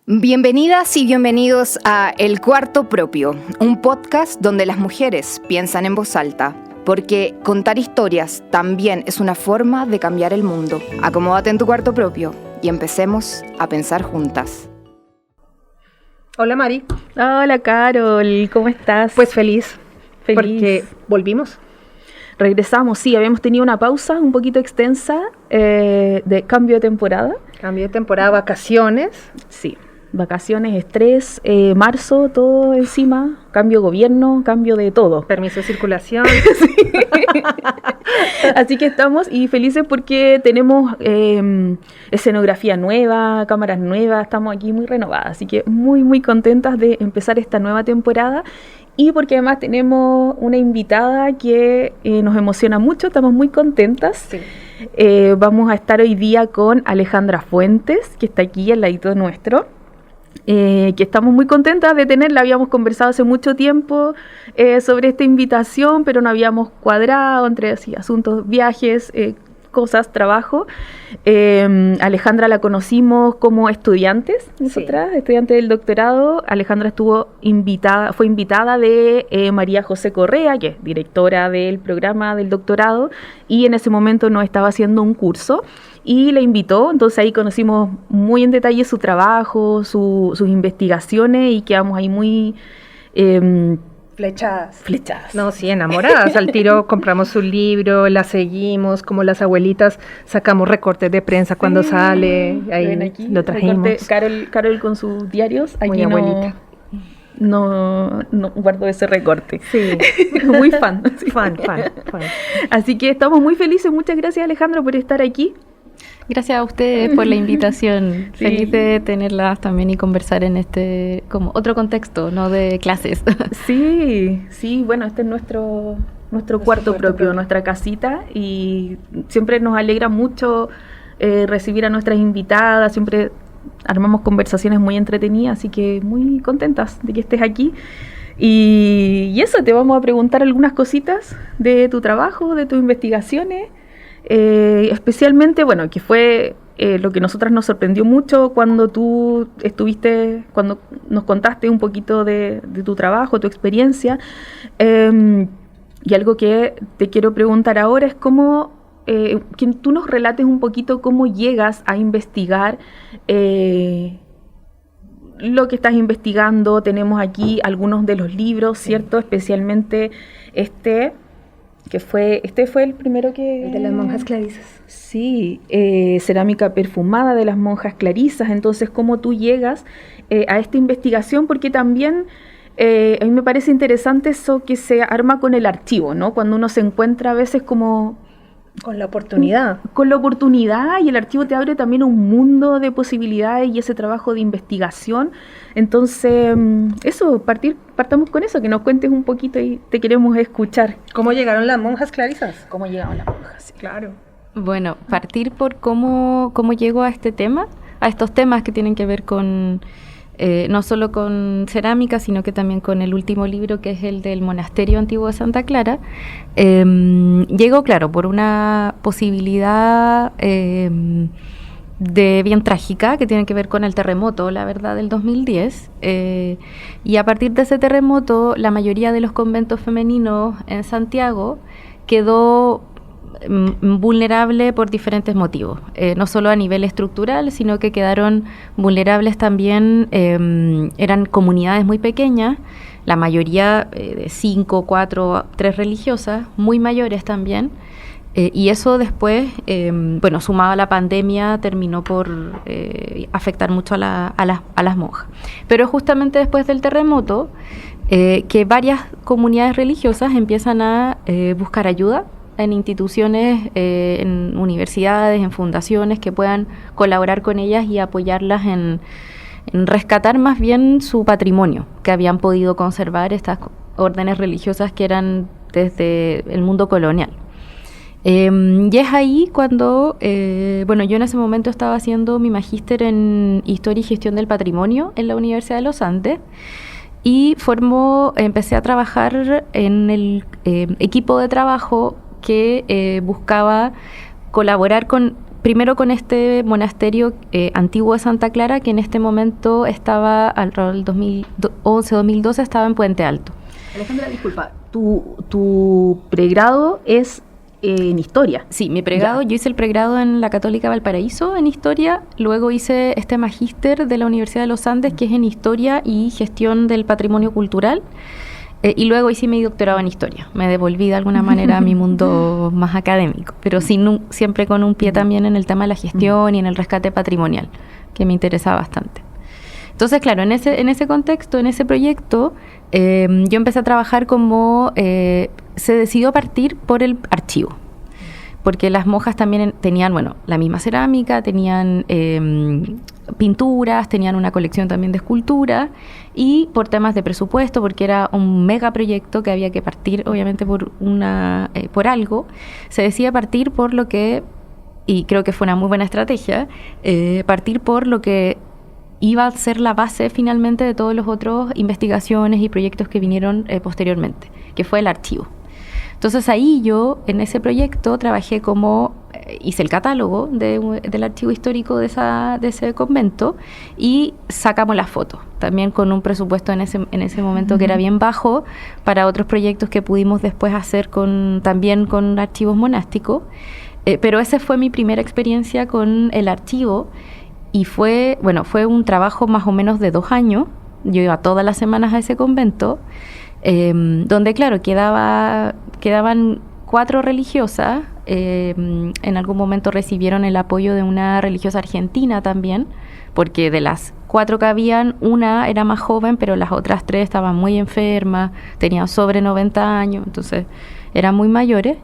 Bienvenidas y bienvenidos a El Cuarto Propio, un podcast donde las mujeres piensan en voz alta, porque contar historias también es una forma de cambiar el mundo. Acomódate en tu cuarto propio y empecemos a pensar juntas. Hola Mari. Hola Carol, ¿cómo estás? Pues feliz. Porque volvimos. Regresamos, sí, habíamos tenido una pausa un poquito extensa de cambio de temporada. Cambio de temporada, vacaciones. Sí, vacaciones, estrés, marzo, todo encima, cambio de gobierno, cambio de todo. Permiso de circulación. Sí. Así que estamos y felices porque tenemos escenografía nueva, cámaras nuevas, estamos aquí muy renovadas, así que muy contentas de empezar esta nueva temporada. Y porque además tenemos una invitada que nos emociona mucho, estamos muy contentas. Sí. Vamos a estar hoy día con Alejandra Fuentes, que está aquí al ladito nuestro, que estamos muy contentas de tenerla. Habíamos conversado hace mucho tiempo sobre esta invitación, pero no habíamos cuadrado entre así, asuntos, viajes, cosas, trabajo. Alejandra la conocimos como estudiantes, nosotras, sí. Estudiante del doctorado. Alejandra fue invitada de María José Correa, que es directora del programa del doctorado, y en ese momento nos estaba haciendo un curso y la invitó. Entonces ahí conocimos muy en detalle su trabajo, sus investigaciones, y quedamos ahí muy Flechadas. No, sí, enamoradas. Al tiro compramos su libro, la seguimos, como las abuelitas, sacamos recortes de prensa cuando sale, ahí aquí, lo trajimos. Carol con sus diarios, aquí muy abuelita. No guardo ese recorte. Sí. Muy fan. Fan. Así que estamos muy felices. Muchas gracias, Alejandro, por estar aquí. Gracias a ustedes por la invitación. Sí. Feliz de tenerlas también y conversar en este como otro contexto, no de clases. Sí, bueno, este es nuestro cuarto propio, nuestra casita, y siempre nos alegra mucho recibir a nuestras invitadas. Siempre armamos conversaciones muy entretenidas, así que muy contentas de que estés aquí. Y eso, te vamos a preguntar algunas cositas de tu trabajo, de tus investigaciones. Especialmente, bueno, que fue lo que nosotras nos sorprendió mucho cuando tú estuviste, cuando nos contaste un poquito de tu trabajo, tu experiencia, y algo que te quiero preguntar ahora es cómo, que tú nos relates un poquito cómo llegas a investigar lo que estás investigando. Tenemos aquí algunos de los libros, ¿cierto? Especialmente este fue el primero que... El de las monjas clarisas. Sí, cerámica perfumada de las monjas clarisas. Entonces, ¿cómo tú llegas a esta investigación? Porque también a mí me parece interesante eso que se arma con el archivo, ¿no? Cuando uno se encuentra a veces como... Con la oportunidad. Con la oportunidad, y el archivo te abre también un mundo de posibilidades y ese trabajo de investigación. Entonces, eso, partamos con eso, que nos cuentes un poquito y te queremos escuchar. ¿Cómo llegaron las monjas clarisas? ¿Cómo llegaron las monjas? Sí. Claro. Bueno, partir por cómo llego a este tema, a estos temas que tienen que ver con no solo con cerámica, sino que también con el último libro, que es el del Monasterio Antiguo de Santa Clara. Llegó, claro, por una posibilidad de bien trágica, que tiene que ver con el terremoto, la verdad, del 2010. Y a partir de ese terremoto, la mayoría de los conventos femeninos en Santiago quedó vulnerable por diferentes motivos, no solo a nivel estructural, sino que quedaron vulnerables también. Eran comunidades muy pequeñas, la mayoría de 5, 4, 3 religiosas, muy mayores también, y eso después, sumado a la pandemia, terminó por afectar mucho a las monjas. Pero justamente después del terremoto, que varias comunidades religiosas empiezan a buscar ayuda en instituciones, en universidades, en fundaciones que puedan colaborar con ellas y apoyarlas en rescatar más bien su patrimonio que habían podido conservar estas órdenes religiosas que eran desde el mundo colonial. Y es ahí cuando, yo en ese momento estaba haciendo mi magíster en Historia y Gestión del Patrimonio en la Universidad de los Andes, y empecé a trabajar en el equipo de trabajo que buscaba colaborar con primero con este monasterio antiguo de Santa Clara, que en este momento estaba, alrededor del 2011-2012, estaba en Puente Alto. Alejandra, disculpa, tu pregrado es en Historia. Sí, mi pregrado, yo hice el pregrado en la Católica Valparaíso en Historia, luego hice este magíster de la Universidad de los Andes, que es en Historia y Gestión del Patrimonio Cultural, y luego hice mi doctorado en Historia. Me devolví de alguna manera a mi mundo más académico, pero siempre con un pie también en el tema de la gestión y en el rescate patrimonial, que me interesa bastante. Entonces, claro, en ese contexto, en ese proyecto, yo empecé a trabajar como se decidió partir por el archivo, porque las monjas también tenían, bueno, la misma cerámica, tenían pinturas, tenían una colección también de escultura, y por temas de presupuesto, porque era un megaproyecto que había que partir, obviamente, por algo, se decía partir por lo que, y creo que fue una muy buena estrategia, partir por lo que iba a ser la base finalmente de todos los otros investigaciones y proyectos que vinieron posteriormente, que fue el archivo. Entonces ahí yo, en ese proyecto, trabajé hice el catálogo del archivo histórico de ese convento y sacamos las fotos, también con un presupuesto en ese momento que era bien bajo para otros proyectos que pudimos después hacer también con archivos monásticos, pero esa fue mi primera experiencia con el archivo. Y fue un trabajo más o menos de 2 años. Yo iba todas las semanas a ese convento, donde, claro, quedaban 4 religiosas. En algún momento recibieron el apoyo de una religiosa argentina también, porque de las 4 que habían, una era más joven, pero las otras 3 estaban muy enfermas, tenían sobre 90 años, entonces eran muy mayores.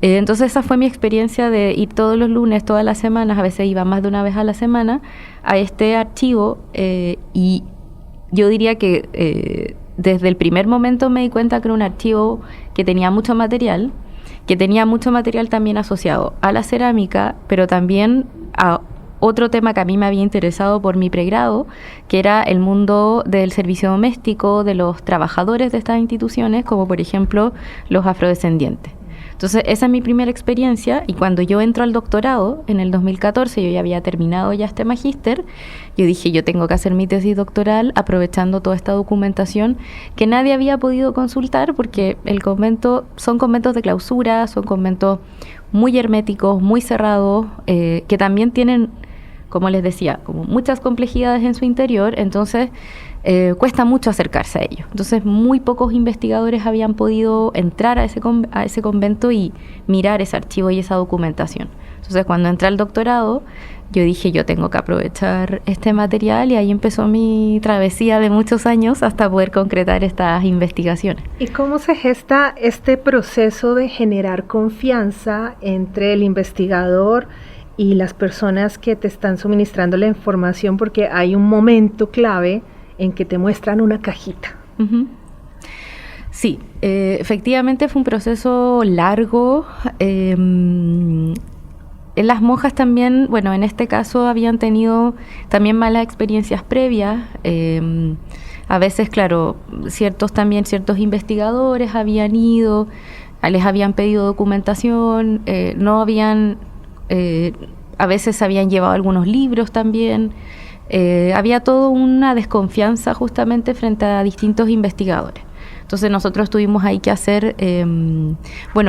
Entonces esa fue mi experiencia de ir todos los lunes, todas las semanas, a veces iba más de una vez a la semana, a este archivo, y yo diría que desde el primer momento me di cuenta que era un archivo que tenía mucho material también asociado a la cerámica, pero también a otro tema que a mí me había interesado por mi pregrado, que era el mundo del servicio doméstico, de los trabajadores de estas instituciones, como por ejemplo los afrodescendientes. Entonces, esa es mi primera experiencia, y cuando yo entro al doctorado, en el 2014, yo ya había terminado ya este magíster, yo dije, yo tengo que hacer mi tesis doctoral aprovechando toda esta documentación que nadie había podido consultar, porque son conventos de clausura, son conventos muy herméticos, muy cerrados, que también tienen, como les decía, como muchas complejidades en su interior, entonces cuesta mucho acercarse a ellos. Entonces muy pocos investigadores habían podido entrar a ese convento y mirar ese archivo y esa documentación. Entonces cuando entré al doctorado, yo dije, yo tengo que aprovechar este material, y ahí empezó mi travesía de muchos años hasta poder concretar estas investigaciones. ¿Y cómo se gesta este proceso de generar confianza entre el investigador y las personas que te están suministrando la información? Porque hay un momento clave en que te muestran una cajita. Uh-huh. Sí, efectivamente fue un proceso largo. Las monjas también, bueno, en este caso habían tenido también malas experiencias previas. A veces, claro, ciertos investigadores habían ido, les habían pedido documentación, a veces habían llevado algunos libros también. Había toda una desconfianza justamente frente a distintos investigadores. Entonces nosotros tuvimos ahí que hacer,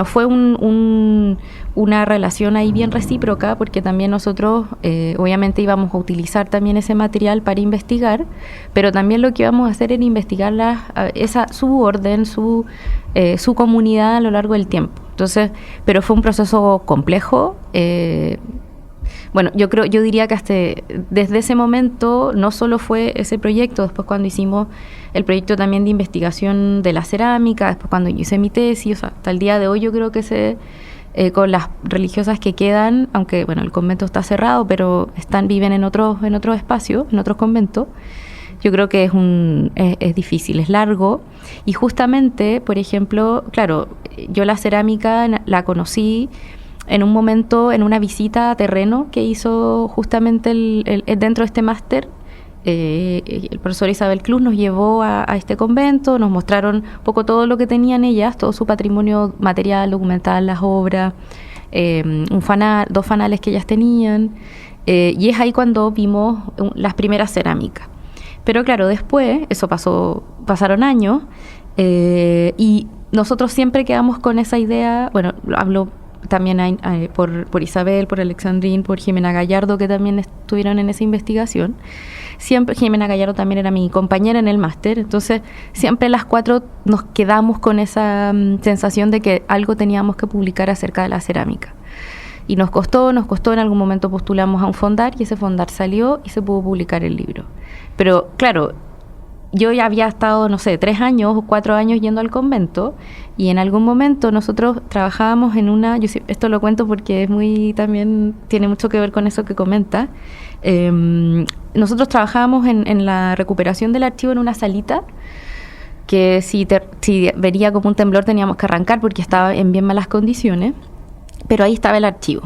fue una relación ahí bien recíproca, porque también nosotros obviamente íbamos a utilizar también ese material para investigar, pero también lo que íbamos a hacer era investigar su orden, su comunidad a lo largo del tiempo. Entonces, pero fue un proceso complejo. Yo diría que hasta desde ese momento no solo fue ese proyecto, después cuando hicimos el proyecto también de investigación de la cerámica, después cuando yo hice mi tesis, o sea, hasta el día de hoy yo creo que con las religiosas que quedan, aunque el convento está cerrado, pero viven en otros espacios, en otros conventos. Yo creo que es difícil, es largo, y justamente, por ejemplo, claro, yo la cerámica la conocí en un momento, en una visita a terreno que hizo justamente dentro de este máster. El profesor Isabel Cruz nos llevó a este convento, nos mostraron un poco todo lo que tenían ellas, todo su patrimonio material, documental, las obras, dos fanales que ellas tenían, y es ahí cuando vimos las primeras cerámicas. Pero claro, después, pasaron años, y nosotros siempre quedamos con esa idea. Bueno, hablo también por Isabel, por Alexandrine, por Jimena Gallardo, que también estuvieron en esa investigación. Siempre Jimena Gallardo también era mi compañera en el máster, entonces siempre las cuatro nos quedamos con esa sensación de que algo teníamos que publicar acerca de la cerámica. Y nos costó, en algún momento postulamos a un fondar y ese fondar salió y se pudo publicar el libro. Pero claro, yo ya había estado, 3 años o 4 años yendo al convento, y en algún momento nosotros trabajábamos en esto lo cuento porque también tiene mucho que ver con eso que comenta. Nosotros trabajábamos en la recuperación del archivo en una salita que si venía como un temblor teníamos que arrancar porque estaba en bien malas condiciones, pero ahí estaba el archivo.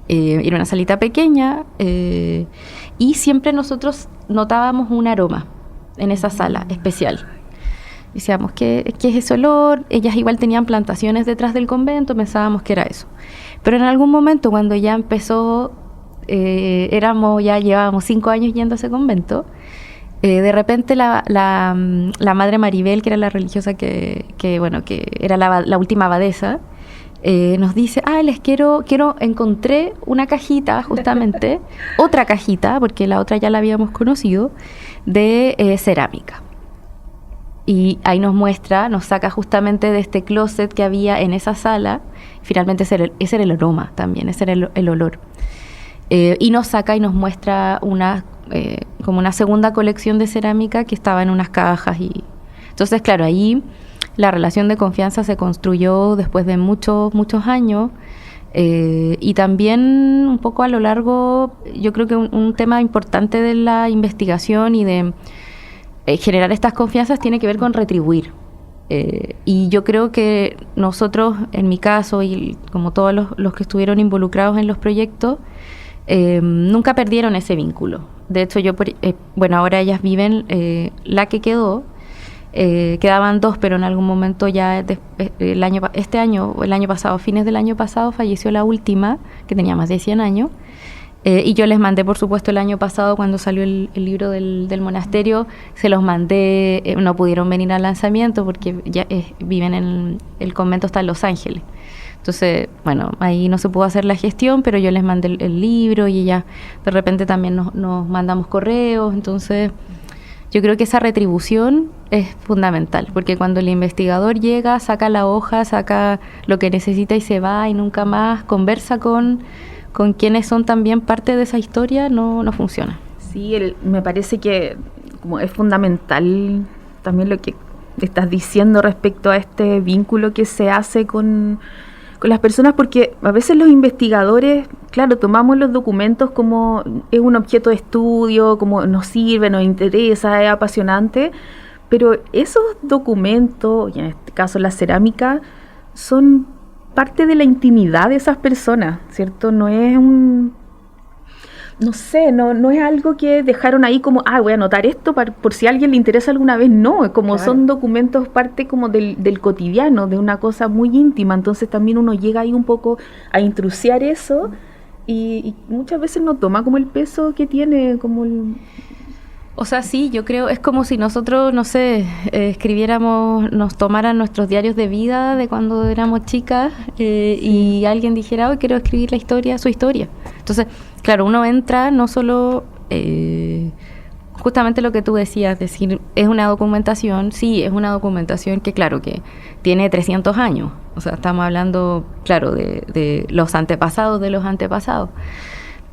Era una salita pequeña, y siempre nosotros notábamos un aroma en esa sala especial. Decíamos, ¿qué es ese olor? Ellas igual tenían plantaciones detrás del convento, pensábamos que era eso. Pero en algún momento, cuando ya empezó, ya llevábamos 5 años yendo a ese convento, de repente la madre Maribel, que era la religiosa que era la última abadesa, nos dice, encontré una cajita, justamente, otra cajita, porque la otra ya la habíamos conocido, de cerámica. Y ahí nos saca justamente de este closet que había en esa sala. Finalmente ese era el aroma también, ese era el olor. Y nos saca y nos muestra como una segunda colección de cerámica que estaba en unas cajas. Entonces, claro, ahí la relación de confianza se construyó después de muchos, muchos años. Y también un poco a lo largo, yo creo que un tema importante de la investigación y de generar estas confianzas tiene que ver con retribuir. Y yo creo que nosotros, en mi caso, y como todos los que estuvieron involucrados en los proyectos, nunca perdieron ese vínculo. De hecho, ahora ellas viven, la que quedó, quedaban 2, pero en algún momento ya el año pasado, fines del año pasado, falleció la última, que tenía más de 100 años. Y yo les mandé, por supuesto, el año pasado, cuando salió el libro del monasterio, se los mandé. No pudieron venir al lanzamiento porque ya viven el convento está en Los Ángeles. Entonces, ahí no se pudo hacer la gestión, pero yo les mandé el libro y ella de repente también nos mandamos correos. Entonces, yo creo que esa retribución es fundamental, porque cuando el investigador llega, saca la hoja, saca lo que necesita y se va y nunca más conversa con quienes son también parte de esa historia, no funciona. Sí, me parece que como es fundamental también lo que estás diciendo respecto a este vínculo que se hace con las personas, porque a veces los investigadores, claro, tomamos los documentos como es un objeto de estudio, como nos sirve, nos interesa, es apasionante, pero esos documentos, y en este caso la cerámica, son parte de la intimidad de esas personas, ¿cierto? No es no es algo que dejaron ahí como, voy a anotar esto por si a alguien le interesa alguna vez. No, es como claro. Son documentos parte como del cotidiano, de una cosa muy íntima. Entonces también uno llega ahí un poco a intrusiar eso y muchas veces no toma como el peso que tiene, como el... O sea, sí, yo creo, es como si nosotros, escribiéramos, nos tomaran nuestros diarios de vida de cuando éramos chicas, y alguien dijera, hoy quiero escribir su historia. Entonces, claro, uno entra no solo, justamente lo que tú decías, decir, es una documentación, sí, es una documentación que, claro, que tiene 300 años. O sea, estamos hablando, claro, de los antepasados de los antepasados.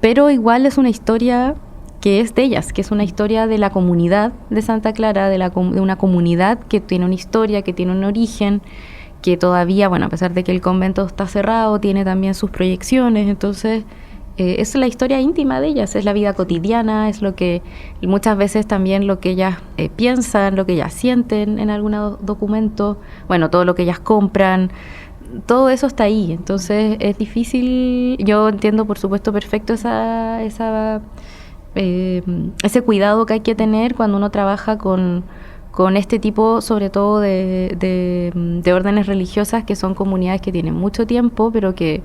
Pero igual es una historia que es de ellas, que es una historia de la comunidad de Santa Clara, de una comunidad que tiene una historia, que tiene un origen, que todavía, a pesar de que el convento está cerrado, tiene también sus proyecciones. Entonces, es la historia íntima de ellas, es la vida cotidiana, es lo que muchas veces también lo que ellas piensan, lo que ellas sienten en algún documento, todo lo que ellas compran. Todo eso está ahí. Entonces, es difícil. Yo entiendo, por supuesto, perfecto ese cuidado que hay que tener cuando uno trabaja con este tipo, sobre todo de órdenes religiosas, que son comunidades que tienen mucho tiempo, pero que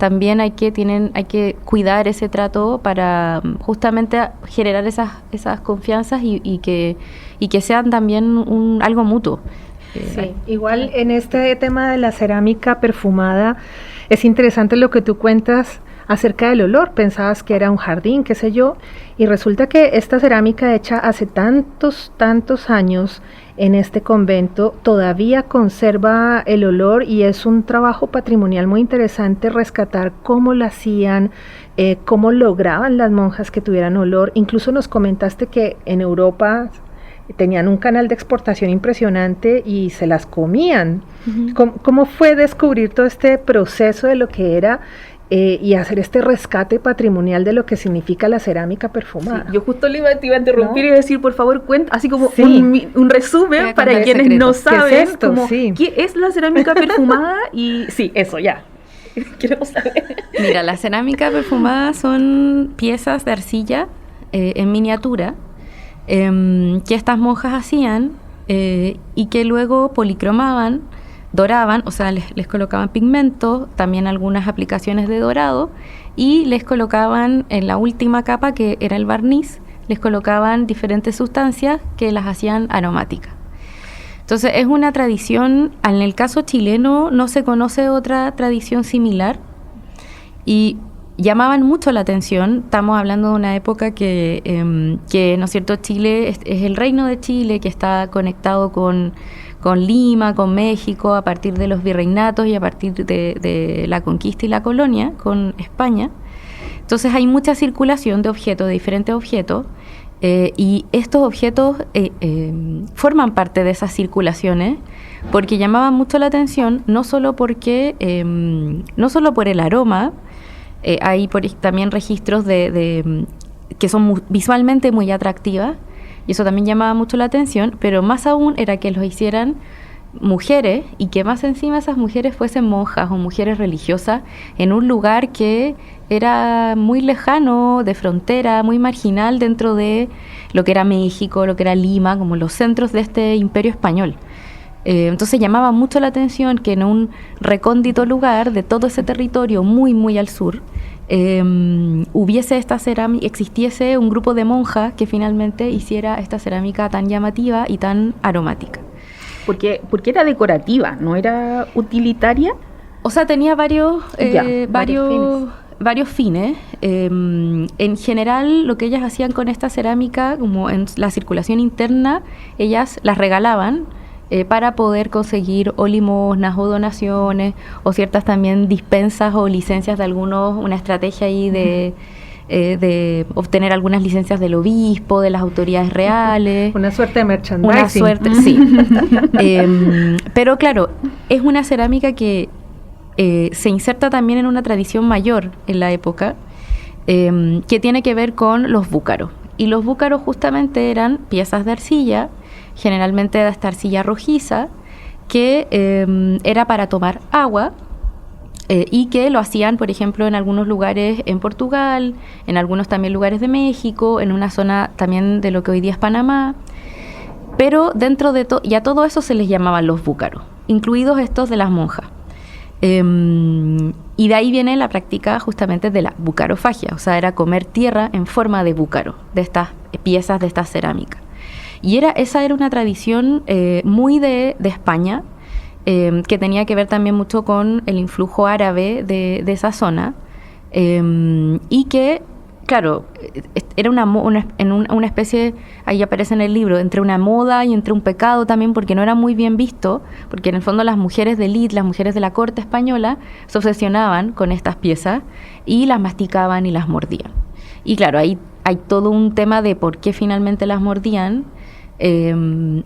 también hay que cuidar ese trato para justamente generar esas confianzas y que sean también algo mutuo. Sí, igual en este tema de la cerámica perfumada es interesante lo que tú cuentas acerca del olor. Pensabas que era un jardín, qué sé yo, y resulta que esta cerámica hecha hace tantos años en este convento todavía conserva el olor, y es un trabajo patrimonial muy interesante rescatar cómo la hacían, cómo lograban las monjas que tuvieran olor. Incluso nos comentaste que en Europa tenían un canal de exportación impresionante y se las comían. Uh-huh. ¿Cómo fue descubrir todo este proceso de lo que era y hacer este rescate patrimonial de lo que significa la cerámica perfumada? Sí, yo justo te iba a interrumpir, ¿no? Y decir, por favor, cuenta, así como un resumen para quienes no saben ¿qué es esto? Como, ¿qué es la cerámica perfumada? Y sí, eso, ya. Queremos saber. Mira, la cerámica perfumada son piezas de arcilla en miniatura, que estas monjas hacían y que luego policromaban, doraban, o sea, les colocaban pigmento, también algunas aplicaciones de dorado, y les colocaban en la última capa, que era el barniz, les colocaban diferentes sustancias que las hacían aromáticas. Entonces es una tradición, en el caso chileno no se conoce otra tradición similar, y llamaban mucho la atención. Estamos hablando de una época que ¿no es cierto?, Chile es el reino de Chile, que está conectado con Lima, con México, a partir de los virreinatos y a partir de la conquista y la colonia con España. Entonces hay mucha circulación de objetos, de diferentes objetos, y estos objetos forman parte de esas circulaciones porque llamaban mucho la atención, no solo por el aroma. Hay también registros que son visualmente muy atractivas, y eso también llamaba mucho la atención, pero más aún era que los hicieran mujeres, y que más encima esas mujeres fuesen monjas o mujeres religiosas en un lugar que era muy lejano, de frontera, muy marginal dentro de lo que era México, lo que era Lima, como los centros de este imperio español. Entonces llamaba mucho la atención que en un recóndito lugar de todo ese territorio muy, muy al sur, hubiese esta cerámica, existiese un grupo de monjas que finalmente hiciera esta cerámica tan llamativa y tan aromática. Porque era decorativa, ¿no era utilitaria? O sea, tenía varios fines. En general, lo que ellas hacían con esta cerámica, como en la circulación interna, ellas las regalaban para poder conseguir o limosnas o donaciones, o ciertas también dispensas o licencias de algunos, una estrategia ahí de obtener algunas licencias del obispo, de las autoridades reales. Una suerte de merchandising. Una suerte, sí. Pero claro, es una cerámica que se inserta también en una tradición mayor en la época, que tiene que ver con los búcaros. Y los búcaros justamente eran piezas de arcilla, generalmente de esta arcilla rojiza, que era para tomar agua, y que lo hacían, por ejemplo, en algunos lugares en Portugal, en algunos también lugares de México, en una zona también de lo que hoy día es Panamá. Pero dentro de y a todo eso se les llamaban los búcaros, incluidos estos de las monjas. Y de ahí viene la práctica justamente de la bucarofagia, o sea, era comer tierra en forma de búcaro, de estas piezas, de esta cerámica. Y esa era una tradición muy de España, que tenía que ver también mucho con el influjo árabe de esa zona, y que, claro, era una especie, ahí aparece en el libro, entre una moda y entre un pecado también, porque no era muy bien visto, porque en el fondo las mujeres de élite, las mujeres de la corte española, se obsesionaban con estas piezas y las masticaban y las mordían. Y claro, ahí hay todo un tema de por qué finalmente las mordían.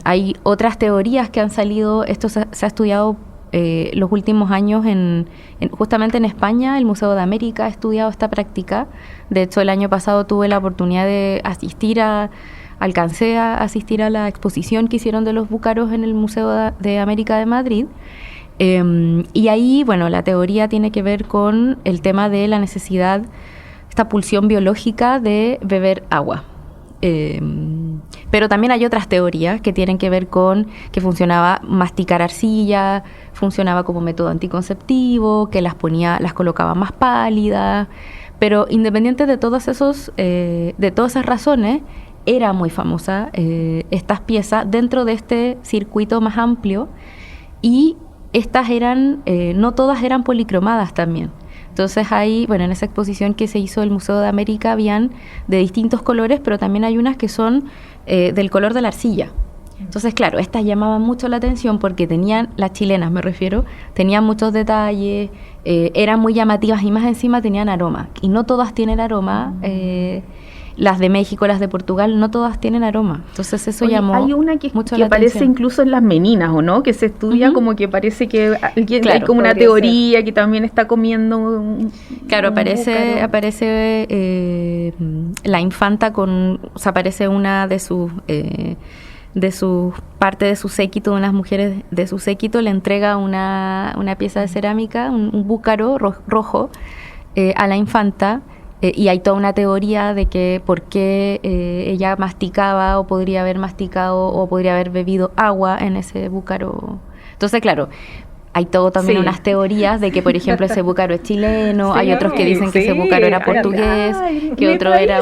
Hay otras teorías que han salido, esto se ha estudiado los últimos años justamente en España. El Museo de América ha estudiado esta práctica. De hecho, el año pasado tuve la oportunidad de alcancé a asistir a la exposición que hicieron de los búcaros en el Museo de América de Madrid. Y ahí, bueno, la teoría tiene que ver con el tema de la necesidad, esta pulsión biológica de beber agua. Pero también hay otras teorías que tienen que ver con que funcionaba masticar arcilla, funcionaba como método anticonceptivo, que las colocaba más pálidas. Pero independiente de todas esas razones, era muy famosa estas piezas dentro de este circuito más amplio, y estas no todas eran policromadas también. Entonces en esa exposición que se hizo del Museo de América habían de distintos colores, pero también hay unas que son del color de la arcilla. Entonces, claro, estas llamaban mucho la atención porque las chilenas me refiero, tenían muchos detalles, eran muy llamativas y más encima tenían aroma. Y no todas tienen aroma, las de México, las de Portugal, no todas tienen aroma. Entonces eso llamó mucho la atención. Hay una que aparece incluso en las meninas, ¿o no? Que se estudia como que parece que hay como una teoría que también está comiendo Claro, aparece la infanta aparece una de sus parte de su séquito, unas mujeres de su séquito le entrega una pieza de cerámica, un búcaro rojo a la infanta. Y hay toda una teoría de que por qué ella masticaba o podría haber masticado o podría haber bebido agua en ese búcaro. Entonces, claro, hay todo también unas teorías de que, por ejemplo, ese búcaro es chileno, hay otros que dicen que ese búcaro era portugués, que otro era...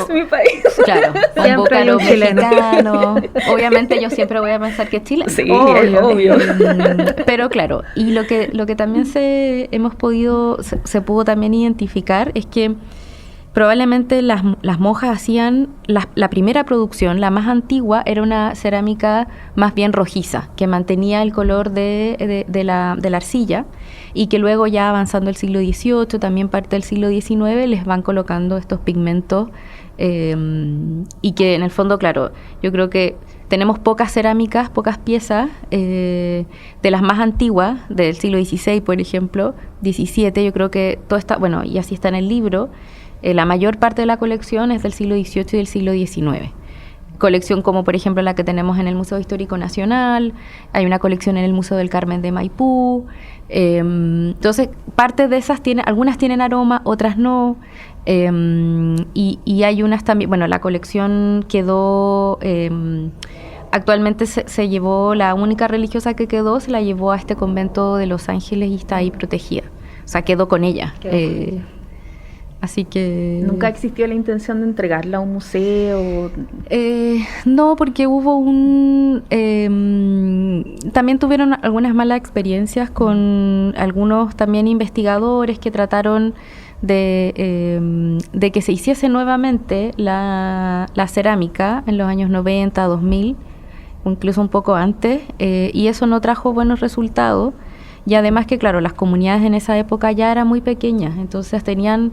Claro, un búcaro mexicano. Obviamente yo siempre voy a pensar que es chileno. Sí, obvio. Pero claro, y lo que también se pudo también identificar es que probablemente las monjas hacían la primera producción, la más antigua, era una cerámica más bien rojiza, que mantenía el color de la arcilla, y que luego ya avanzando el siglo XVIII, también parte del siglo XIX, les van colocando estos pigmentos, y que en el fondo, claro, yo creo que tenemos pocas cerámicas, pocas piezas, de las más antiguas, del siglo XVI, por ejemplo, XVII, yo creo que todo está, y así está en el libro. La mayor parte de la colección es del siglo XVIII y del siglo XIX. Colección como, por ejemplo, la que tenemos en el Museo Histórico Nacional, hay una colección en el Museo del Carmen de Maipú. Entonces, parte de esas algunas tienen aroma, otras no. Y hay unas también, la colección quedó... actualmente se llevó, la única religiosa que quedó, se la llevó a este convento de Los Ángeles y está ahí protegida. O sea, quedó con ella. Así que... ¿Nunca existió la intención de entregarla a un museo? No, porque hubo también tuvieron algunas malas experiencias con algunos también investigadores que trataron de que se hiciese nuevamente la cerámica en los años 90, 2000, o incluso un poco antes, y eso no trajo buenos resultados. Y además que, claro, las comunidades en esa época ya eran muy pequeñas, entonces tenían...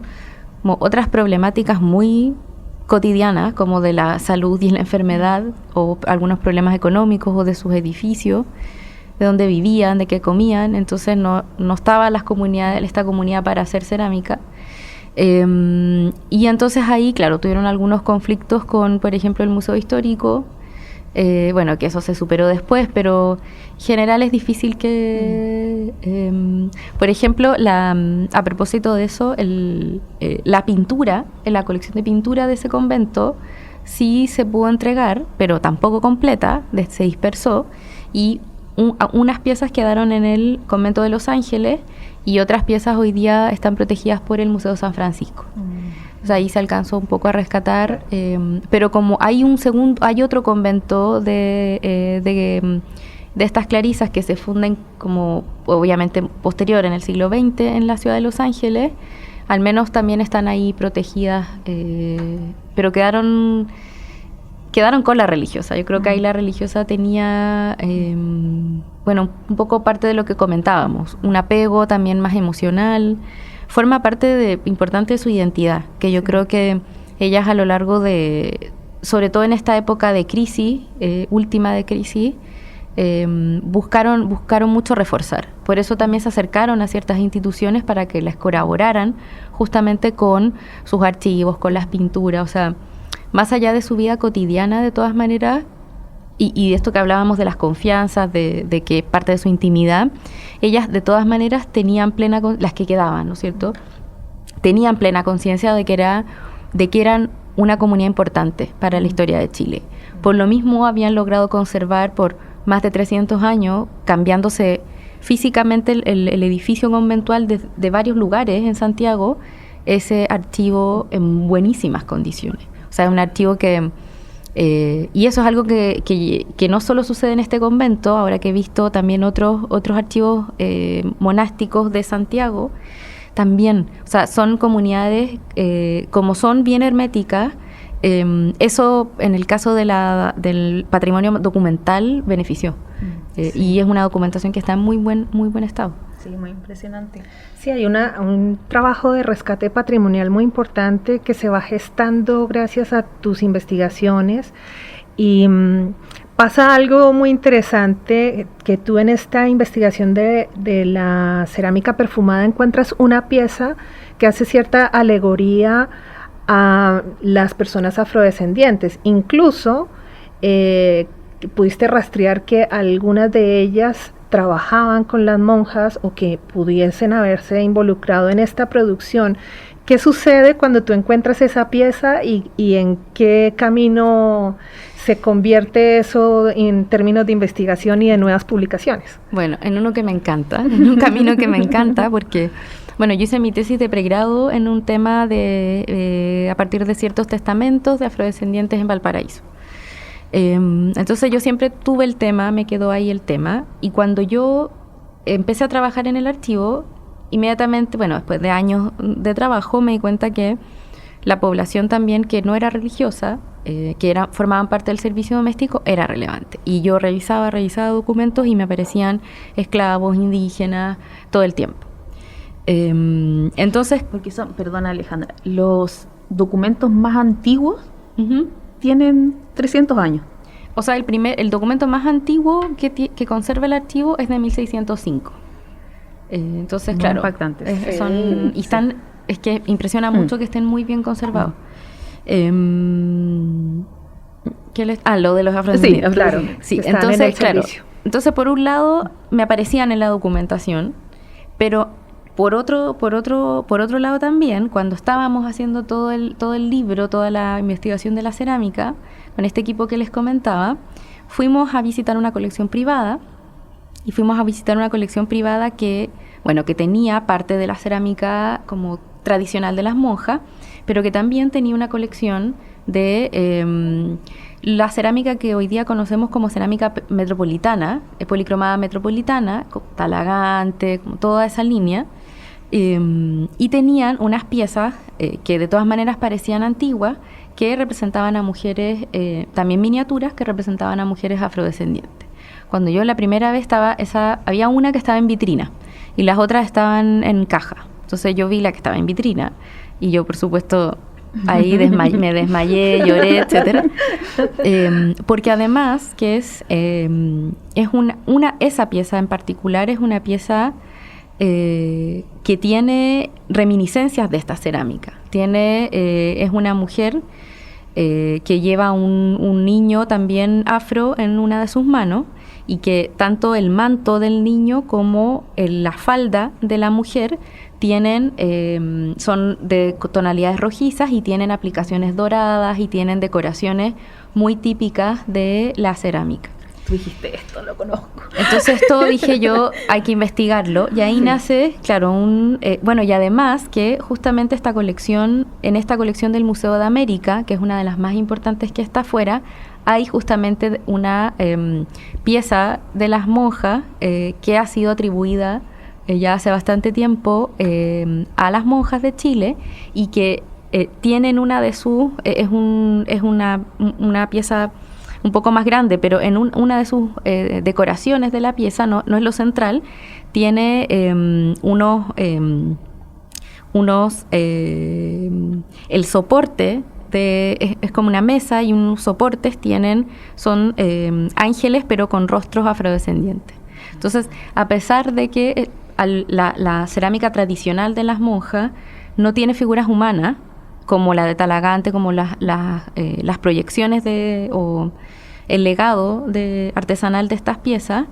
como otras problemáticas muy cotidianas, como de la salud y la enfermedad, o algunos problemas económicos o de sus edificios, de dónde vivían, de qué comían. Entonces no estaba esta comunidad para hacer cerámica. Y entonces ahí, claro, tuvieron algunos conflictos con, por ejemplo, el Museo Histórico, que eso se superó después, pero en general es difícil que... por ejemplo, a propósito de eso, la pintura, en la colección de pintura de ese convento, sí se pudo entregar, pero tampoco completa, se dispersó, y unas piezas quedaron en el convento de Los Ángeles, y otras piezas hoy día están protegidas por el Museo San Francisco. O sea, ahí se alcanzó un poco a rescatar, pero como hay otro convento de estas clarisas que se funden como, obviamente, posterior en el siglo XX en la ciudad de Los Ángeles, al menos también están ahí protegidas, pero quedaron con la religiosa. Yo creo que ahí la religiosa tenía, un poco parte de lo que comentábamos, un apego también más emocional. Forma parte importante de su identidad, que yo creo que ellas a lo largo sobre todo en esta época de crisis, última de crisis, buscaron mucho reforzar. Por eso también se acercaron a ciertas instituciones para que les colaboraran justamente con sus archivos, con las pinturas, o sea, más allá de su vida cotidiana, de todas maneras, y de esto que hablábamos de las confianzas, de que parte de su intimidad, ellas de todas maneras tenían las que quedaban, ¿no es cierto? Tenían plena conciencia de que eran una comunidad importante para la historia de Chile. Por lo mismo habían logrado conservar por más de 300 años, cambiándose físicamente el edificio conventual de varios lugares en Santiago, ese archivo en buenísimas condiciones. O sea, un archivo que... y eso es algo que no solo sucede en este convento, ahora que he visto también otros archivos monásticos de Santiago, también, o sea, son comunidades, como son bien herméticas, eso en el caso del patrimonio documental benefició. Sí. Y es una documentación que está en muy buen estado. Sí, muy impresionante. Sí, hay un trabajo de rescate patrimonial muy importante que se va gestando gracias a tus investigaciones y pasa algo muy interesante, que tú en esta investigación de la cerámica perfumada encuentras una pieza que hace cierta alegoría a las personas afrodescendientes. Incluso pudiste rastrear que algunas de ellas trabajaban con las monjas o que pudiesen haberse involucrado en esta producción. ¿Qué sucede cuando tú encuentras esa pieza y en qué camino se convierte eso en términos de investigación y de nuevas publicaciones? Bueno, en uno que me encanta, en un camino que me encanta, porque, bueno, yo hice mi tesis de pregrado en un tema a partir de ciertos testamentos de afrodescendientes en Valparaíso. Entonces yo siempre tuve el tema, me quedó ahí el tema, y cuando yo empecé a trabajar en el archivo, inmediatamente, bueno, después de años de trabajo, me di cuenta que la población también que no era religiosa, formaban parte del servicio doméstico, era relevante. Y yo revisaba documentos y me aparecían esclavos, indígenas, todo el tiempo. Entonces... Porque son, perdona Alejandra, los documentos más antiguos Uh-huh. tienen 300 años. O sea, el documento más antiguo que conserva el archivo es de 1605. Entonces, Muy claro, impactantes. Es que impresiona mucho que estén muy bien conservados. Lo de los afrodescendientes. Sí, claro. Sí, Están entonces, en el claro. servicio. Entonces, por un lado, me aparecían en la documentación, pero por otro lado también, cuando estábamos haciendo todo el libro, toda la investigación de la cerámica, con este equipo que les comentaba, fuimos a visitar una colección privada, que tenía parte de la cerámica como tradicional de las monjas, pero que también tenía una colección de la cerámica que hoy día conocemos como cerámica metropolitana, policromada metropolitana, talagante, como toda esa línea, y tenían unas piezas que de todas maneras parecían antiguas, que representaban a mujeres, también miniaturas, que representaban a mujeres afrodescendientes. Cuando yo la primera vez había una que estaba en vitrina y las otras estaban en caja. Entonces yo vi la que estaba en vitrina y yo, por supuesto, ahí me desmayé, lloré, etcétera. Porque además que esa pieza en particular es una pieza que tiene reminiscencias de esta cerámica. Es una mujer que lleva un niño también afro en una de sus manos, y que tanto el manto del niño como la falda de la mujer son de tonalidades rojizas y tienen aplicaciones doradas y tienen decoraciones muy típicas de la cerámica. Tú dijiste, esto lo conozco. Entonces esto dije yo, hay que investigarlo, y ahí nace, claro, y además que justamente en esta colección del Museo de América, que es una de las más importantes que está afuera, hay justamente una pieza de las monjas que ha sido atribuida ya hace bastante tiempo a las monjas de Chile, y que tienen una de sus, es una pieza un poco más grande, pero en una de sus decoraciones de la pieza, no es lo central, tiene el soporte es como una mesa, y unos soportes son ángeles, pero con rostros afrodescendientes. Entonces, a pesar de que la cerámica tradicional de las monjas no tiene figuras humanas, como la de Talagante, como las proyecciones o el legado artesanal de estas piezas,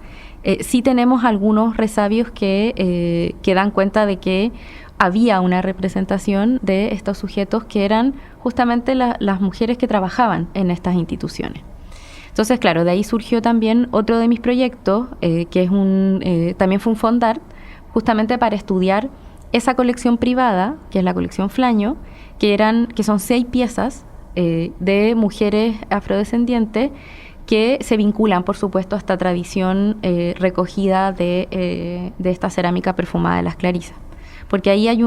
sí tenemos algunos resabios que dan cuenta de que había una representación de estos sujetos que eran justamente las mujeres que trabajaban en estas instituciones. Entonces, claro, de ahí surgió también otro de mis proyectos, que es también fue un fondart, justamente para estudiar esa colección privada, que es la colección Flaño, que son 6 piezas de mujeres afrodescendientes que se vinculan, por supuesto, a esta tradición recogida de esta cerámica perfumada de las Clarisas. Porque ahí hay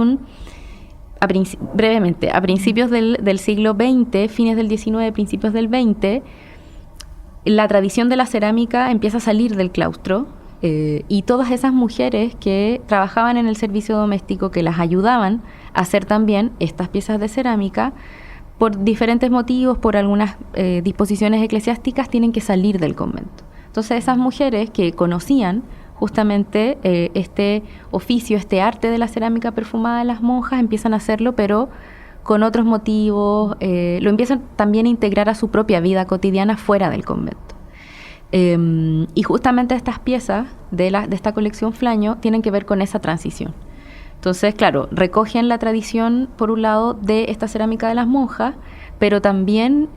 brevemente, a principios del siglo XX, fines del XIX, principios del XX, la tradición de la cerámica empieza a salir del claustro, y todas esas mujeres que trabajaban en el servicio doméstico, que las ayudaban a hacer también estas piezas de cerámica, por diferentes motivos, por algunas disposiciones eclesiásticas, tienen que salir del convento. Entonces esas mujeres que conocían justamente este oficio, este arte de la cerámica perfumada de las monjas, empiezan a hacerlo, pero con otros motivos, lo empiezan también a integrar a su propia vida cotidiana fuera del convento. Y justamente estas piezas de esta colección Flaño tienen que ver con esa transición. Entonces, claro, recogen la tradición, por un lado, de esta cerámica de las monjas, pero también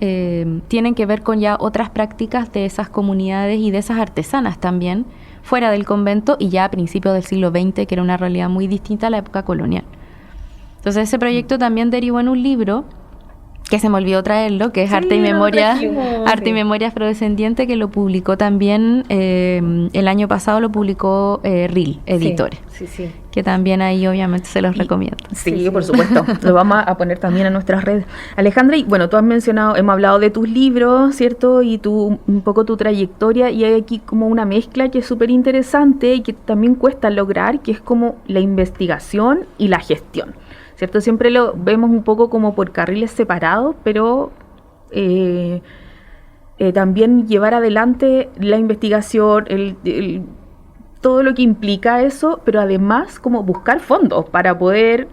tienen que ver con ya otras prácticas de esas comunidades y de esas artesanas también, fuera del convento y ya a principios del siglo XX, que era una realidad muy distinta a la época colonial. Entonces, ese proyecto también derivó en un libro que se me olvidó traerlo, que es Arte y Memoria Afrodescendiente, que lo publicó también, el año pasado lo publicó RIL Editores, sí. que también ahí obviamente se los recomiendo. Sí, por supuesto, lo vamos a poner también en nuestras redes. Alejandra, y bueno, tú has mencionado, hemos hablado de tus libros, ¿cierto? Y un poco tu trayectoria, y hay aquí como una mezcla que es súper interesante y que también cuesta lograr, que es como la investigación y la gestión, ¿cierto? Siempre lo vemos un poco como por carriles separados, pero también llevar adelante la investigación, todo lo que implica eso, pero además como buscar fondos para poder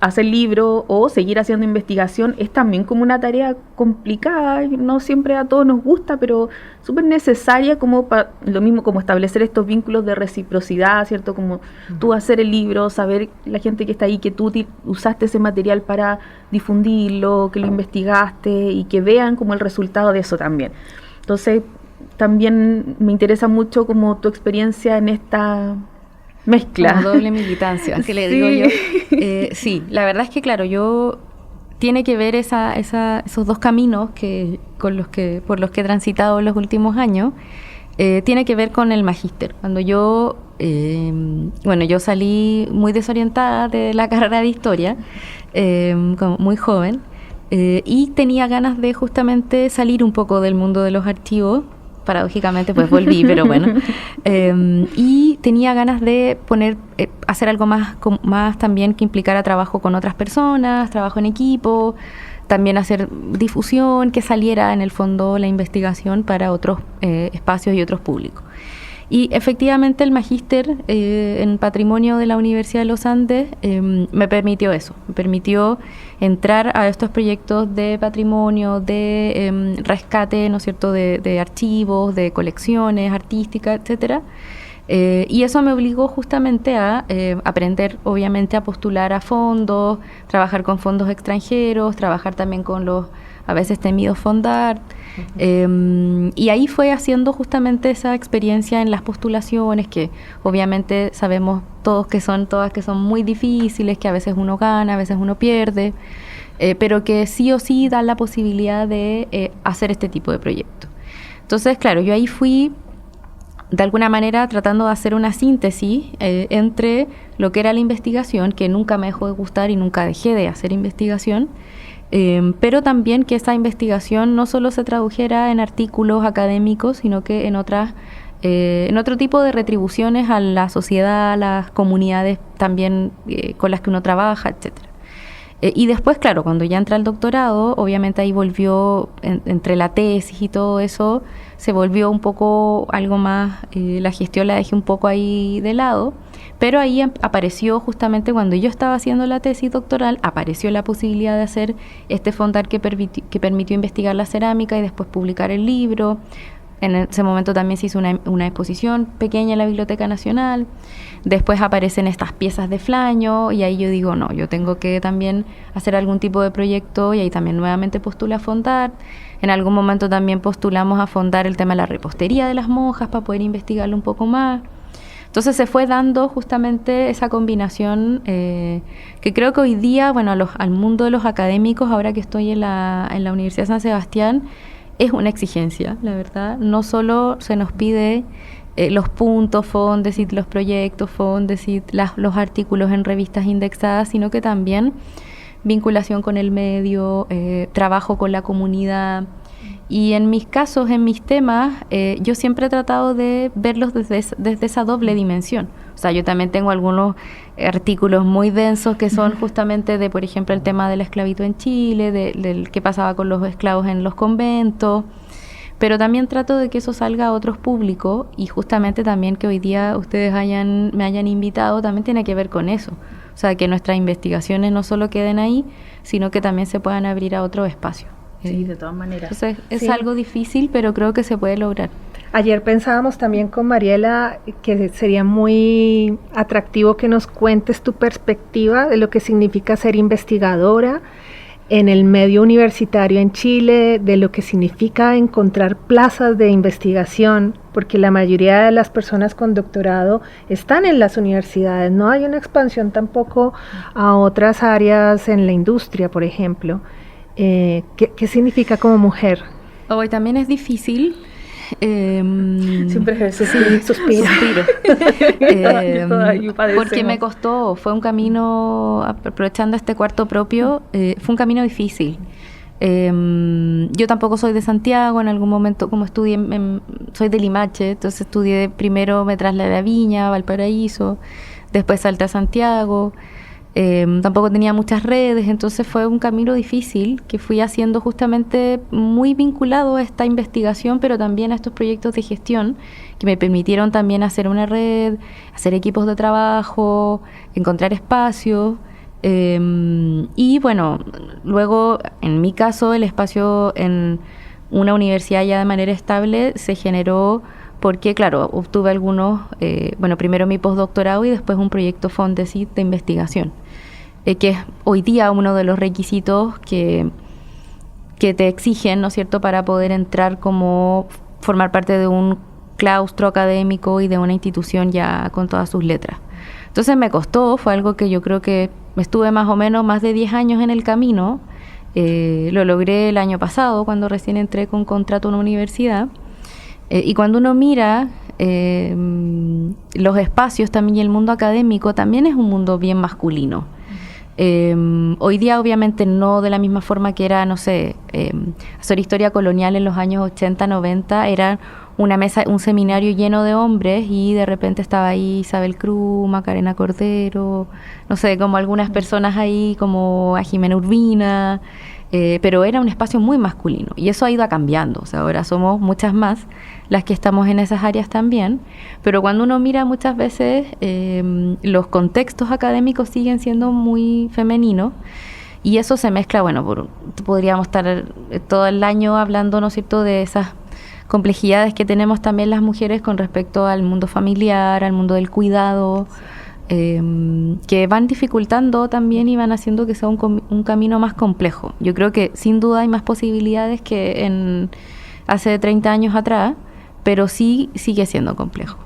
hacer libros o seguir haciendo investigación, es también como una tarea complicada, no siempre a todos nos gusta, pero súper necesaria, como lo mismo como establecer estos vínculos de reciprocidad, ¿cierto? Como tú hacer el libro, saber la gente que está ahí, que tú usaste ese material para difundirlo, que lo investigaste y que vean como el resultado de eso también. Entonces, también me interesa mucho como tu experiencia en esta mezcla. Como doble militancia, que le digo yo. Sí, la verdad es que, claro, tiene que ver esos dos caminos por los que he transitado en los últimos años, tiene que ver con el magíster. Cuando yo salí muy desorientada de la carrera de historia, como muy joven, y tenía ganas de justamente salir un poco del mundo de los archivos. Paradójicamente pues volví, pero bueno, y tenía ganas de hacer algo más también que implicara trabajo con otras personas, trabajo en equipo, también hacer difusión, que saliera en el fondo la investigación para otros espacios y otros públicos. Y efectivamente el magíster en Patrimonio de la Universidad de los Andes me permitió eso, me permitió entrar a estos proyectos de patrimonio, de rescate, ¿no es cierto?, de archivos, de colecciones artísticas, etcétera. Y eso me obligó justamente a aprender, obviamente, a postular a fondos, trabajar con fondos extranjeros, trabajar también con los a veces temidos fondart. Y ahí fue haciendo justamente esa experiencia en las postulaciones, que obviamente sabemos todas que son muy difíciles, que a veces uno gana, a veces uno pierde, pero que sí o sí dan la posibilidad de hacer este tipo de proyectos. Entonces, claro, yo ahí fui de alguna manera tratando de hacer una síntesis entre lo que era la investigación, que nunca me dejó de gustar y nunca dejé de hacer investigación, pero también que esa investigación no solo se tradujera en artículos académicos, sino que en otro tipo de retribuciones a la sociedad, a las comunidades también con las que uno trabaja, etcétera. Y después, claro, cuando ya entré al doctorado, obviamente ahí volvió, entre la tesis y todo eso, se volvió un poco algo más, la gestión la dejé un poco ahí de lado, pero ahí apareció justamente cuando yo estaba haciendo la tesis doctoral, apareció la posibilidad de hacer este fondart que permitió investigar la cerámica y después publicar el libro. En ese momento también se hizo una exposición pequeña en la Biblioteca Nacional. Después aparecen estas piezas de flaño y ahí yo digo, no, yo tengo que también hacer algún tipo de proyecto, y ahí también nuevamente postulé a Fondar. En algún momento también postulamos a Fondar el tema de la repostería de las monjas para poder investigarlo un poco más. Entonces se fue dando justamente esa combinación que creo que hoy día, bueno, al mundo de los académicos, ahora que estoy en la Universidad de San Sebastián, es una exigencia, la verdad. No solo se nos pide los puntos, Fondesit, los proyectos, Fondesit, los artículos en revistas indexadas, sino que también vinculación con el medio, trabajo con la comunidad. Y en mis casos, en mis temas, yo siempre he tratado de verlos desde esa doble dimensión. O sea, yo también tengo algunos artículos muy densos que son justamente de, por ejemplo, el tema de la esclavitud en Chile, del qué pasaba con los esclavos en los conventos, pero también trato de que eso salga a otros públicos, y justamente también que hoy día ustedes me hayan invitado también tiene que ver con eso. O sea, que nuestras investigaciones no solo queden ahí, sino que también se puedan abrir a otros espacios. Sí, de todas maneras. Entonces, es algo difícil, pero creo que se puede lograr. Ayer pensábamos también con Mariela que sería muy atractivo que nos cuentes tu perspectiva de lo que significa ser investigadora en el medio universitario en Chile, de lo que significa encontrar plazas de investigación, porque la mayoría de las personas con doctorado están en las universidades, no hay una expansión tampoco a otras áreas en la industria, por ejemplo. ¿Qué significa como mujer? Hoy también es difícil. Siempre es eso, sí, suspiro. Porque me costó, fue un camino, aprovechando este cuarto propio, fue un camino difícil. Yo tampoco soy de Santiago, en algún momento, como estudié, soy de Limache, entonces estudié, primero me trasladé a Viña, Valparaíso, después salté a Santiago. Tampoco tenía muchas redes, entonces fue un camino difícil que fui haciendo justamente muy vinculado a esta investigación, pero también a estos proyectos de gestión que me permitieron también hacer una red, hacer equipos de trabajo, encontrar espacios. Y bueno, luego en mi caso el espacio en una universidad ya de manera estable se generó porque, claro, obtuve algunos, primero mi postdoctorado y después un proyecto Fondesit de investigación, que es hoy día uno de los requisitos que te exigen, ¿no es cierto?, para poder entrar como formar parte de un claustro académico y de una institución ya con todas sus letras. Entonces me costó, fue algo que yo creo que estuve más o menos más de 10 años en el camino. Lo logré el año pasado cuando recién entré con contrato a una universidad. Y cuando uno mira los espacios también y el mundo académico, también es un mundo bien masculino. Hoy día obviamente no de la misma forma que era, no sé, hacer historia colonial en los años 80, 90, era una mesa, un seminario lleno de hombres y de repente estaba ahí Isabel Cruz, Macarena Cordero, no sé, como algunas personas ahí como a Jimena Urbina, pero era un espacio muy masculino y eso ha ido cambiando, o sea, ahora somos muchas más las que estamos en esas áreas también, pero cuando uno mira muchas veces los contextos académicos siguen siendo muy femeninos y eso se mezcla, bueno, podríamos estar todo el año hablando, ¿no es cierto?, de esas complejidades que tenemos también las mujeres con respecto al mundo familiar, al mundo del cuidado, que van dificultando también y van haciendo que sea un camino más complejo. Yo creo que sin duda hay más posibilidades que hace 30 años atrás, pero sí sigue siendo complejo.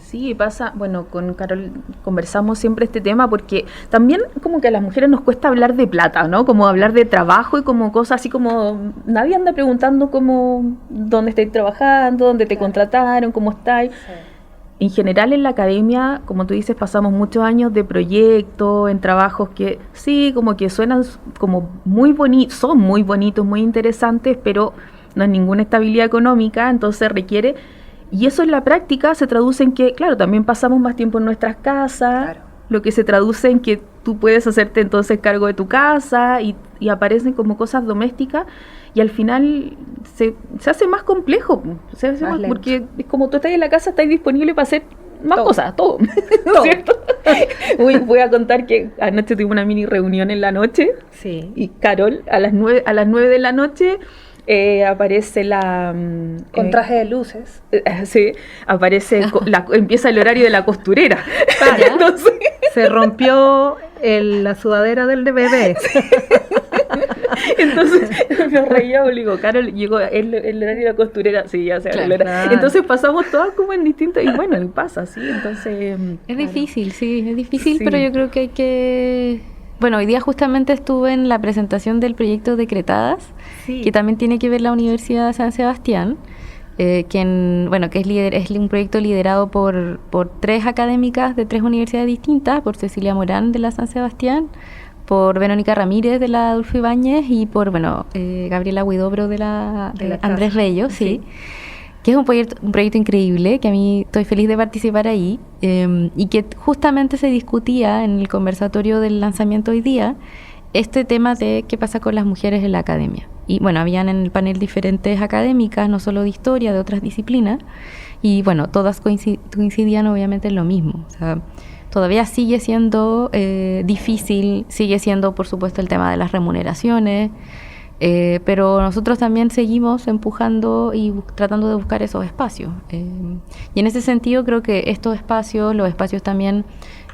Sí, pasa, bueno, con Carol conversamos siempre este tema porque también como que a las mujeres nos cuesta hablar de plata, ¿no? Como hablar de trabajo y como cosas así como nadie anda preguntando como dónde estáis trabajando, dónde te contrataron, cómo estáis. Sí. En general en la academia, como tú dices, pasamos muchos años de proyectos, en trabajos que sí, como que suenan como muy bonitos, son muy bonitos, muy interesantes, pero no hay ninguna estabilidad económica, entonces requiere... Y eso en la práctica se traduce en que, claro, también pasamos más tiempo en nuestras casas, claro. Lo que se traduce en que tú puedes hacerte entonces cargo de tu casa y aparecen como cosas domésticas y al final se hace más complejo, se hace más porque es como tú estás en la casa, estás disponible para hacer más cosas, todo. ¿No es cierto? Voy a contar que anoche tuvimos una mini reunión en la noche, sí. Y Carol a las 9 de la noche... aparece la... con traje de luces. Sí, aparece, empieza el horario de la costurera. Entonces, se rompió la sudadera del bebé. Entonces nos reíamos, le digo, Carol, llegó el horario de la costurera, sí, ya se arregló. Claro. Entonces pasamos todas como en distintos, y bueno, y pasa, sí, entonces... Es difícil, sí, es difícil, Sí. pero yo creo que hay que... Bueno, hoy día justamente estuve en la presentación del proyecto Decretadas, Sí. que también tiene que ver la Universidad de San Sebastián, que es un proyecto liderado por 3 académicas de 3 universidades distintas, por Cecilia Morán de la San Sebastián, por Verónica Ramírez de la Adolfo Ibáñez y por Gabriela Huidobro de la Andrés casa. Bello, sí. Que es un proyecto increíble, que a mí estoy feliz de participar ahí, y que justamente se discutía en el conversatorio del lanzamiento hoy día, este tema de qué pasa con las mujeres en la academia. Y bueno, habían en el panel diferentes académicas, no solo de historia, de otras disciplinas, y bueno, todas coincidían obviamente en lo mismo. O sea, todavía sigue siendo difícil, sigue siendo por supuesto el tema de las remuneraciones, pero nosotros también seguimos empujando y tratando de buscar esos espacios. Y en ese sentido creo que estos espacios, los espacios también,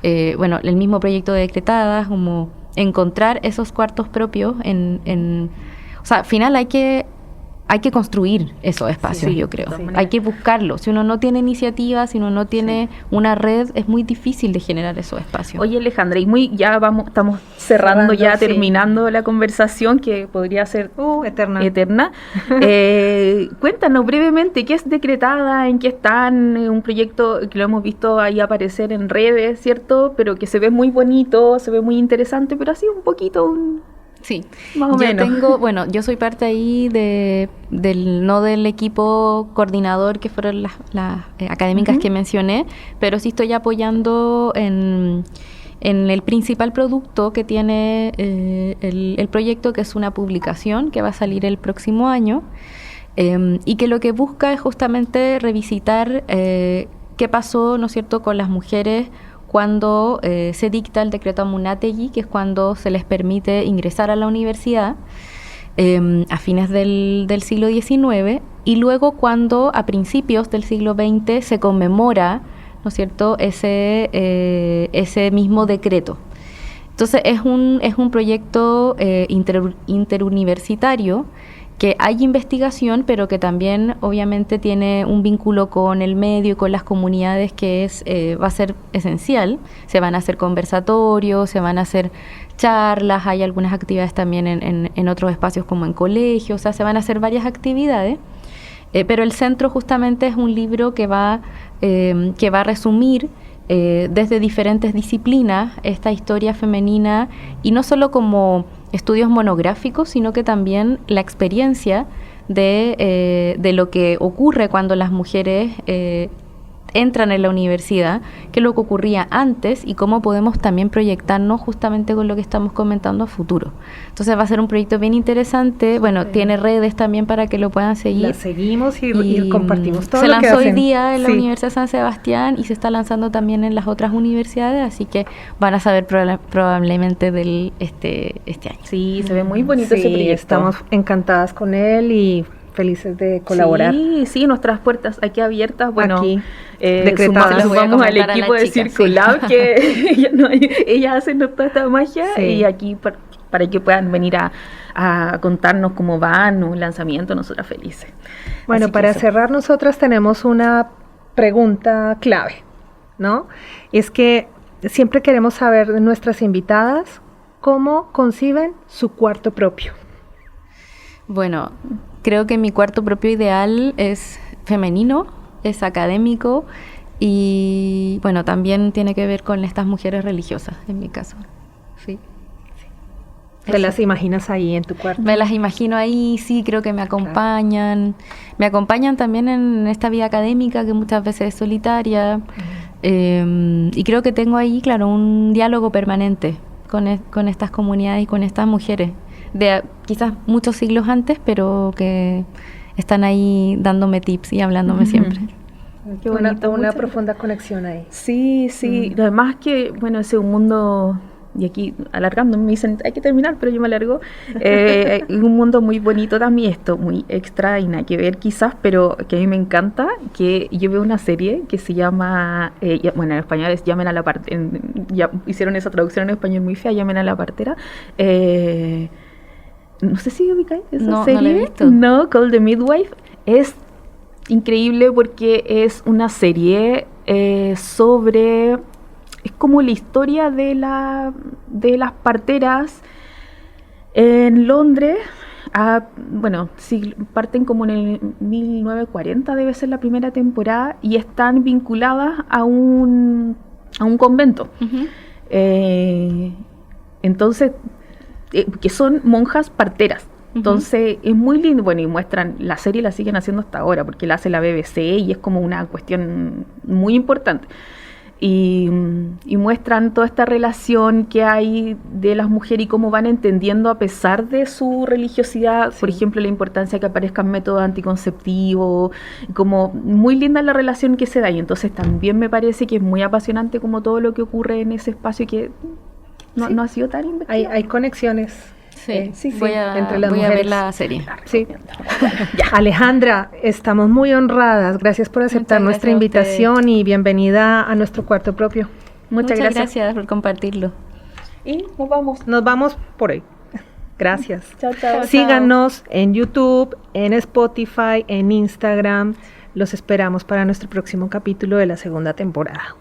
el mismo proyecto de Decretadas, como encontrar esos cuartos propios o sea, al final hay que construir esos espacios, Sí, yo creo. sí. Hay que buscarlos. Si uno no tiene iniciativa, si uno no tiene una red, es muy difícil de generar esos espacios. Oye, Alejandra, y estamos cerrando ya, sí. terminando la conversación, que podría ser Eterna. Cuéntanos brevemente, ¿qué es Decretada? ¿En qué están? Un proyecto que lo hemos visto ahí aparecer en redes, ¿cierto? Pero que se ve muy bonito, se ve muy interesante, pero así un poquito... Sí, más o menos. Yo soy parte ahí no del equipo coordinador que fueron las académicas que mencioné, pero sí estoy apoyando en el principal producto que tiene el proyecto, que es una publicación que va a salir el próximo año, y que lo que busca es justamente revisitar qué pasó, ¿no es cierto?, con las mujeres cuando se dicta el decreto Amunátegui, que es cuando se les permite ingresar a la universidad a fines del siglo XIX, y luego cuando a principios del siglo XX se conmemora, ¿no es cierto?, ese mismo decreto. Entonces es un proyecto interuniversitario, que hay investigación, pero que también obviamente tiene un vínculo con el medio y con las comunidades que va a ser esencial. Se van a hacer conversatorios, se van a hacer charlas, hay algunas actividades también en otros espacios como en colegios, o sea, se van a hacer varias actividades, pero el centro justamente es un libro que va a resumir desde diferentes disciplinas esta historia femenina, y no solo como estudios monográficos, sino que también la experiencia de lo que ocurre cuando las mujeres entran en la universidad, qué es lo que ocurría antes y cómo podemos también proyectarnos justamente con lo que estamos comentando a futuro. Entonces va a ser un proyecto bien interesante, tiene redes también para que lo puedan seguir. La seguimos y compartimos todo se lo que lanzó hacen. hoy día en la Sí. Universidad de San Sebastián y se está lanzando también en las otras universidades, así que van a saber probablemente del este año. Sí, se ve muy bonito ese proyecto. Estamos encantadas con él y felices de colaborar. Sí, nuestras puertas aquí abiertas. Bueno, Aquí, sumamos decretadas. Se los voy a al comentar a equipo las de chicas, Circulab, que ellas hacen toda esta magia, Sí. y aquí para que puedan venir a contarnos cómo van un lanzamiento, nosotras felices. Bueno, Así que para eso. cerrar, nosotras tenemos una pregunta clave, ¿no? Es que siempre queremos saber de nuestras invitadas cómo conciben su cuarto propio. Bueno, creo que mi cuarto propio ideal es femenino, es académico y, también tiene que ver con estas mujeres religiosas, en mi caso. Sí. ¿Te las imaginas ahí en tu cuarto? Me las imagino ahí, sí, creo que me acompañan. Me acompañan también en esta vida académica que muchas veces es solitaria. Y creo que tengo ahí, claro, un diálogo permanente con estas comunidades y con estas mujeres. De quizás muchos siglos antes, pero que están ahí dándome tips y hablándome siempre. Qué bonito, una muchas- profunda conexión ahí. Sí. Además que, ese es un mundo y aquí alargando me dicen hay que terminar, pero yo me alargo, un mundo muy bonito también, esto muy extra y nada que ver quizás, pero que a mí me encanta, que yo veo una serie que se llama, bueno, en español es Llamen a la partera, ya hicieron esa traducción en español muy fea, Llamen a la partera, no sé si ubicáis esa serie. No la he visto. No, Call the Midwife. Es increíble porque es una serie sobre... Es como la historia de las parteras en Londres. Bueno, sí, parten como en el 1940, debe ser la primera temporada, y están vinculadas a un convento. Uh-huh. Entonces... que son monjas parteras. Entonces es muy lindo, bueno, y muestran, la serie la siguen haciendo hasta ahora, porque la hace la BBC y es como una cuestión muy importante. Y muestran toda esta relación que hay de las mujeres y cómo van entendiendo a pesar de su religiosidad, por ejemplo, la importancia que aparezcan métodos anticonceptivos, como muy linda la relación que se da, y entonces también me parece que es muy apasionante como todo lo que ocurre en ese espacio que no ha sido tan investigado. Hay conexiones. Sí, voy a ver la serie. Sí. Alejandra, estamos muy honradas. Gracias por aceptar nuestra invitación y bienvenida a nuestro cuarto propio. Muchas gracias por compartirlo. Y nos vamos. Nos vamos por hoy. Gracias. Chao. Síganos en YouTube, en Spotify, en Instagram. Los esperamos para nuestro próximo capítulo de la segunda temporada.